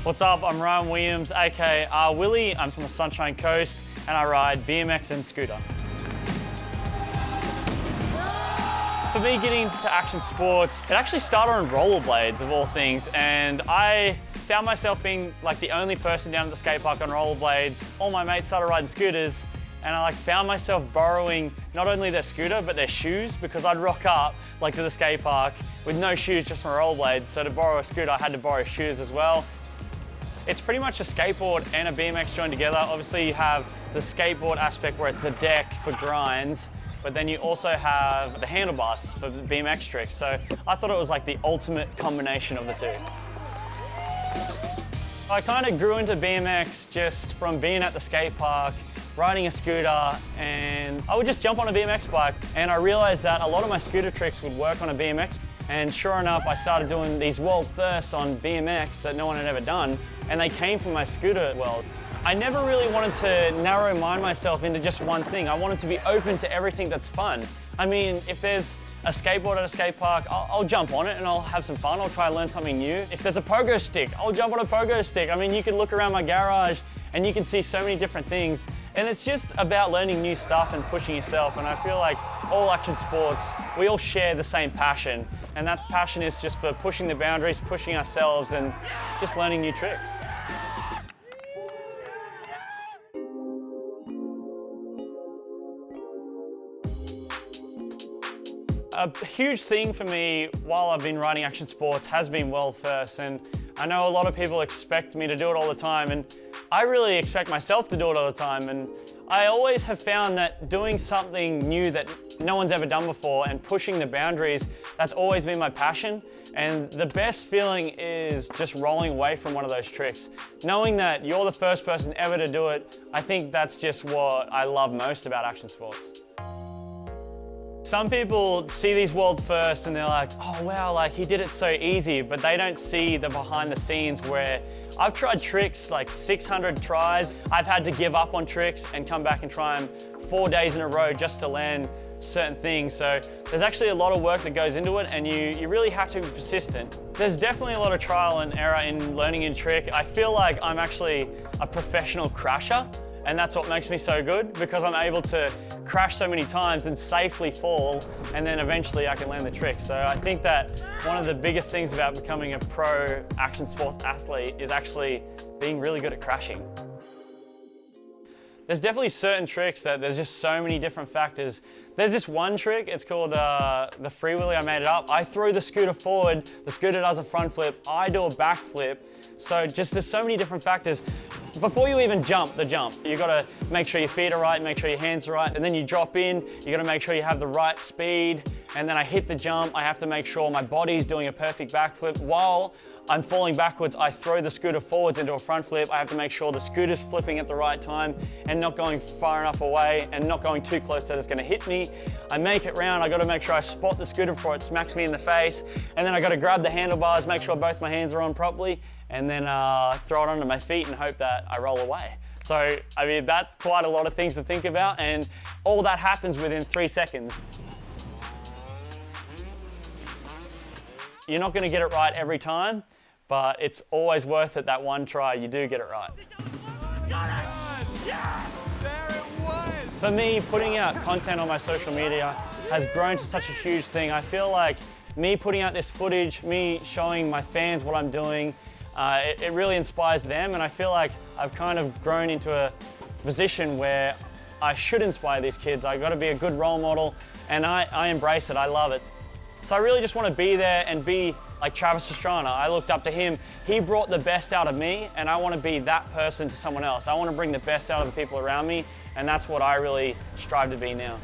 What's up? I'm Ryan Williams, aka R-Willy. I'm from the Sunshine Coast and I ride BMX and scooter. For me, getting into action sports, it actually started on rollerblades of all things, and I found myself being like the only person down at the skate park on rollerblades. All my mates started riding scooters, and I found myself borrowing not only their scooter but their shoes, because I'd rock up to the skate park with no shoes, just my rollerblades. So to borrow a scooter, I had to borrow shoes as well. It's pretty much a skateboard and a BMX joined together. Obviously you have the skateboard aspect where it's the deck for grinds, but then you also have the handlebars for the BMX tricks. So I thought it was like the ultimate combination of the two. I kind of grew into BMX just from being at the skate park, riding a scooter, and I would just jump on a BMX bike, and I realized that a lot of my scooter tricks would work on a BMX. And sure enough, I started doing these world firsts on BMX that no one had ever done, and they came from my scooter world. I never really wanted to narrow myself into just one thing. I wanted to be open to everything that's fun. I mean, if there's a skateboard at a skate park, I'll jump on it and I'll have some fun. I'll try to learn something new. If there's a pogo stick, I'll jump on a pogo stick. I mean, you can look around my garage and you can see so many different things. And it's just about learning new stuff and pushing yourself. And I feel like all action sports, we all share the same passion. And that passion is just for pushing the boundaries, pushing ourselves, and just learning new tricks. A huge thing for me while I've been riding action sports has been world first, and I know a lot of people expect me to do it all the time, and I really expect myself to do it all the time, and I always have found that doing something new that no one's ever done before and pushing the boundaries, that's always been my passion. And the best feeling is just rolling away from one of those tricks. Knowing that you're the first person ever to do it, I think that's just what I love most about action sports. Some people see these world firsts and they're like, oh wow, he did it so easy, but they don't see the behind the scenes where I've tried tricks 600 tries. I've had to give up on tricks and come back and try them 4 days in a row just to land certain things. So there's actually a lot of work that goes into it, and you really have to be persistent. There's definitely a lot of trial and error in learning a trick. I feel like I'm actually a professional crasher, and that's what makes me so good, because I'm able to crash so many times and safely fall, and then eventually I can land the trick. So I think that one of the biggest things about becoming a pro action sports athlete is actually being really good at crashing. There's definitely certain tricks that there's just so many different factors. There's this one trick, it's called the R-Willy, I made it up. I throw the scooter forward, the scooter does a front flip, I do a back flip. So there's so many different factors. Before you even jump, you gotta make sure your feet are right, make sure your hands are right, and then you drop in, you gotta make sure you have the right speed, and then I hit the jump, I have to make sure my body's doing a perfect backflip. While I'm falling backwards, I throw the scooter forwards into a front flip. I have to make sure the scooter's flipping at the right time and not going far enough away and not going too close that it's gonna hit me. I make it round, I gotta make sure I spot the scooter before it smacks me in the face, and then I gotta grab the handlebars, make sure both my hands are on properly, and then throw it under my feet and hope that I roll away. So, I mean, that's quite a lot of things to think about, and all that happens within 3 seconds. You're not gonna get it right every time, but it's always worth it that one try you do get it right. Got it! Yeah! There it was! For me, putting out content on my social media has grown to such a huge thing. I feel like me putting out this footage, me showing my fans what I'm doing, it really inspires them, and I feel like I've kind of grown into a position where I should inspire these kids. I've got to be a good role model, and I embrace it, I love it. So I really just want to be there and be like Travis Pastrana. I looked up to him. He brought the best out of me, and I want to be that person to someone else. I want to bring the best out of the people around me, and that's what I really strive to be now.